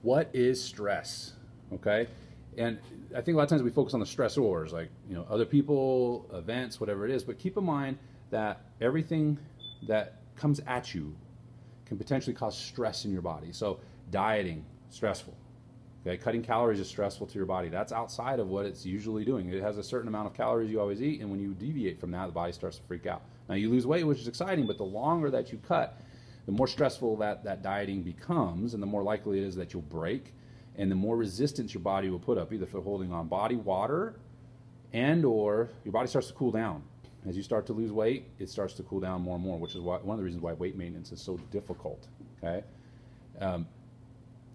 What is stress? Okay. And I think a lot of times we focus on the stressors, like, other people, events, whatever it is. But keep in mind that everything that comes at you can potentially cause stress in your body. So dieting, stressful. Okay, cutting calories is stressful to your body. That's outside of what it's usually doing. It has a certain amount of calories you always eat, and when you deviate from that, the body starts to freak out. Now you lose weight, which is exciting, but the longer that you cut, the more stressful that dieting becomes, and the more likely it is that you'll break, and the more resistance your body will put up, either for holding on body water, and or your body starts to cool down. As you start to lose weight, it starts to cool down more and more, which is one of the reasons why weight maintenance is so difficult. Okay.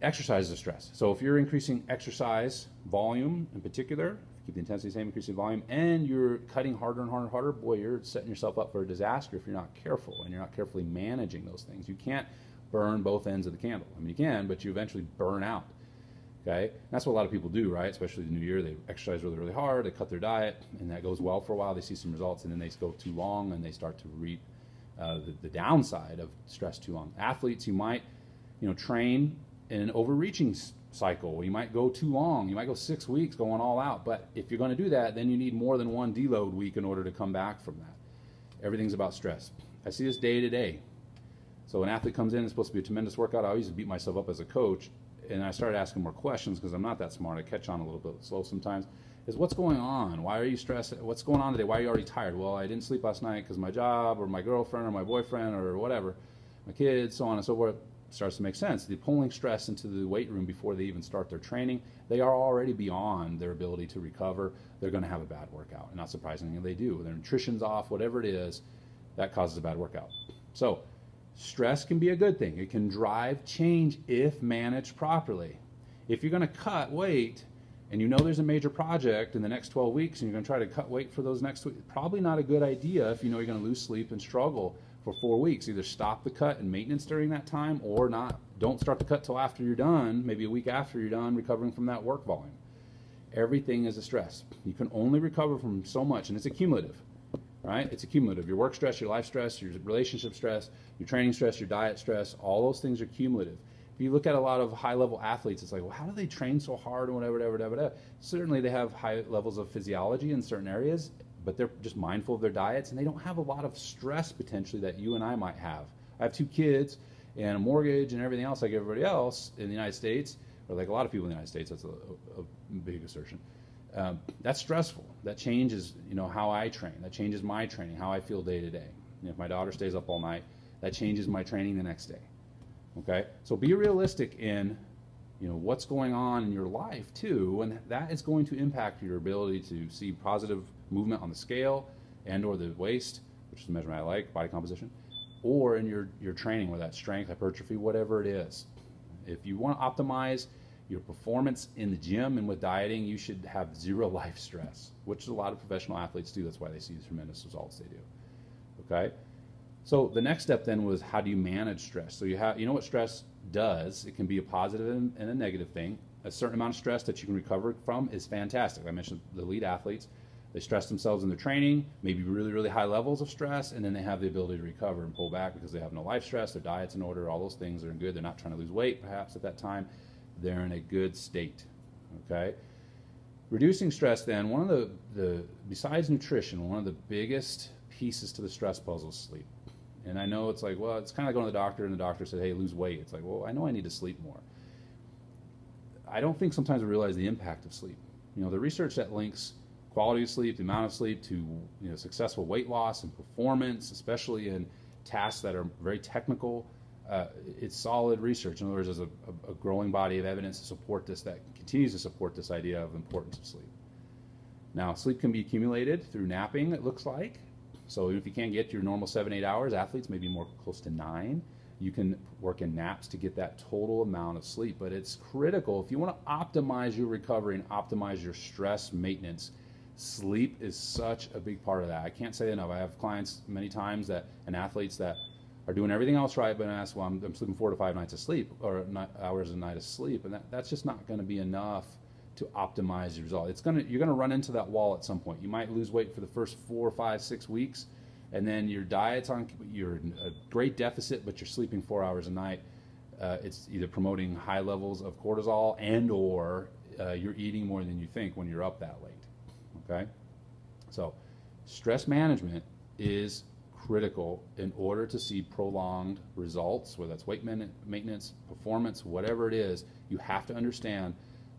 Exercise is a stress. So if you're increasing exercise volume in particular, keep the intensity the same, increasing volume, and you're cutting harder and harder and harder, boy, you're setting yourself up for a disaster if you're not careful and you're not carefully managing those things. You can't burn both ends of the candle. I mean, you can, but you eventually burn out. Okay? And that's what a lot of people do, right? Especially the new year, they exercise really, really hard, they cut their diet, and that goes well for a while, they see some results, and then they go too long and they start to reap the downside of stress too long. Athletes, you might, train in an overreaching cycle. You might go too long. You might go 6 weeks going all out. But if you're going to do that, then you need more than one deload week in order to come back from that. Everything's about stress. I see this day to day. So an athlete comes in, it's supposed to be a tremendous workout. I always beat myself up as a coach, and I started asking more questions because I'm not that smart. I catch on a little bit slow sometimes. Is what's going on? Why are you stressed? What's going on today? Why are you already tired? Well, I didn't sleep last night because my job or my girlfriend or my boyfriend or whatever, my kids, so on and so forth. Starts to make sense. They're pulling stress into the weight room before they even start their training. They are already beyond their ability to recover. They're going to have a bad workout. And not surprisingly, they do. Their nutrition's off, whatever it is, that causes a bad workout. So stress can be a good thing. It can drive change if managed properly. If you're going to cut weight and there's a major project in the next 12 weeks and you're going to try to cut weight for those next weeks, probably not a good idea if you're going to lose sleep and struggle for 4 weeks. Either stop the cut and maintenance during that time, or not. Don't start the cut till after you're done, maybe a week after you're done recovering from that work volume. Everything is a stress. You can only recover from so much, and it's accumulative, right? It's accumulative. Your work stress, your life stress, your relationship stress, your training stress, your diet stress, all those things are cumulative. If you look at a lot of high-level athletes, it's like, well, how do they train so hard and whatever. Certainly they have high levels of physiology in certain areas, but they're just mindful of their diets, and they don't have a lot of stress potentially that you and I might have. I have 2 kids and a mortgage and everything else like everybody else in the United States, or like a lot of people in the United States. That's a big assertion. That's stressful. That changes, how I train. That changes my training, how I feel day to day. If my daughter stays up all night, that changes my training the next day. Okay? So be realistic in what's going on in your life too, and that is going to impact your ability to see positive movement on the scale and or the waist, which is the measurement I like, body composition, or in your training, whether that's strength, hypertrophy, whatever it is. If you want to optimize your performance in the gym and with dieting, you should have zero life stress, which a lot of professional athletes do. That's why they see the tremendous results they do. Okay? So the next step then was, how do you manage stress? So you know what stress does. It can be a positive and a negative thing. A certain amount of stress that you can recover from is fantastic. I mentioned the elite athletes. They stress themselves in their training, maybe really, really high levels of stress, and then they have the ability to recover and pull back because they have no life stress, their diet's in order, all those things are in good. They're not trying to lose weight perhaps at that time. They're in a good state. Okay? Reducing stress then, one of the besides nutrition, one of the biggest pieces to the stress puzzle is sleep. And I know it's like, well, it's kind of like going to the doctor and the doctor said, hey, lose weight. It's like, well, I know I need to sleep more. I don't think sometimes we realize the impact of sleep. The research that links quality of sleep, the amount of sleep to successful weight loss and performance, especially in tasks that are very technical, it's solid research. In other words, there's a growing body of evidence to support this, that continues to support this idea of the importance of sleep. Now, sleep can be accumulated through napping, it looks like. So if you can't get your normal 7-8 hours, athletes may be more close to 9. You can work in naps to get that total amount of sleep. But it's critical. If you want to optimize your recovery and optimize your stress maintenance, sleep is such a big part of that. I can't say enough. I have clients many times and athletes that are doing everything else right, but I ask, well, I'm sleeping 4 to 5 nights of sleep, or hours a night of sleep, and that's just not going to be enough to optimize your result. You're gonna run into that wall at some point. You might lose weight for the first 4, 5, 6 weeks, and then your diet's you're in a great deficit, but you're sleeping 4 hours a night. it's either promoting high levels of cortisol and or you're eating more than you think when you're up that late. Okay? So stress management is critical in order to see prolonged results, whether that's weight maintenance, performance, whatever it is. You have to understand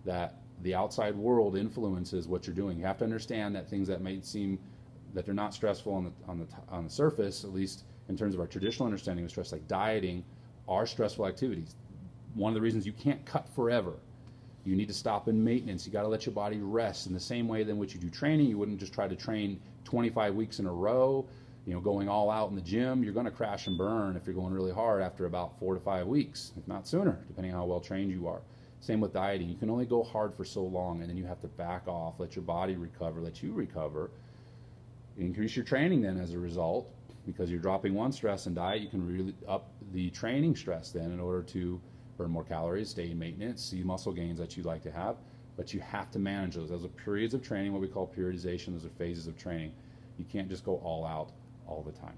that the outside world influences what you're doing. You have to understand that things that may seem that they're not stressful on the surface, at least in terms of our traditional understanding of stress, like dieting, are stressful activities. One of the reasons you can't cut forever. You need to stop in maintenance. You got to let your body rest in the same way than which you do training. You wouldn't just try to train 25 weeks in a row, going all out in the gym. You're going to crash and burn if you're going really hard after about 4 to 5 weeks, if not sooner, depending on how well trained you are. Same with dieting. You can only go hard for so long, and then you have to back off, let your body recover, let you recover. Increase your training then as a result, because you're dropping one stress in diet. You can really up the training stress then in order to burn more calories, stay in maintenance, see muscle gains that you'd like to have, but you have to manage those. Those are periods of training, what we call periodization. Those are phases of training. You can't just go all out all the time.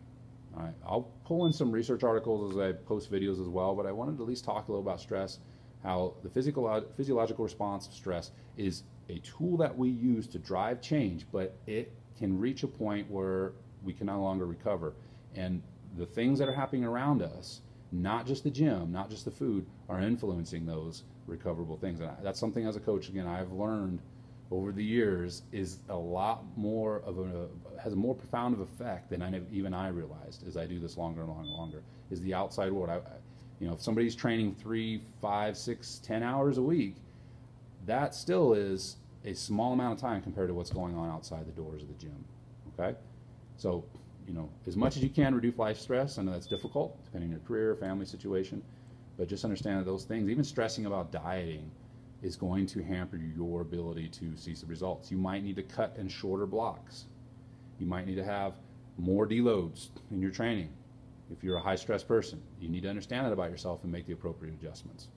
All right, I'll pull in some research articles as I post videos as well, but I wanted to at least talk a little about stress, how the physiological response to stress is a tool that we use to drive change, but it can reach a point where we can no longer recover. And the things that are happening around us, not just the gym, not just the food, are influencing those recoverable things. And that's something as a coach, again, I've learned over the years is a lot more of has a more profound of effect than even I realized as I do this longer and longer and longer, is the outside world. If somebody's training 3, 5, 6, 10 hours a week, that still is a small amount of time compared to what's going on outside the doors of the gym. Okay? So, as much as you can reduce life stress. I know that's difficult depending on your career, family situation, but just understand that those things, even stressing about dieting, is going to hamper your ability to see some results. You might need to cut in shorter blocks. You might need to have more deloads in your training. If you're a high stress person, you need to understand that about yourself and make the appropriate adjustments.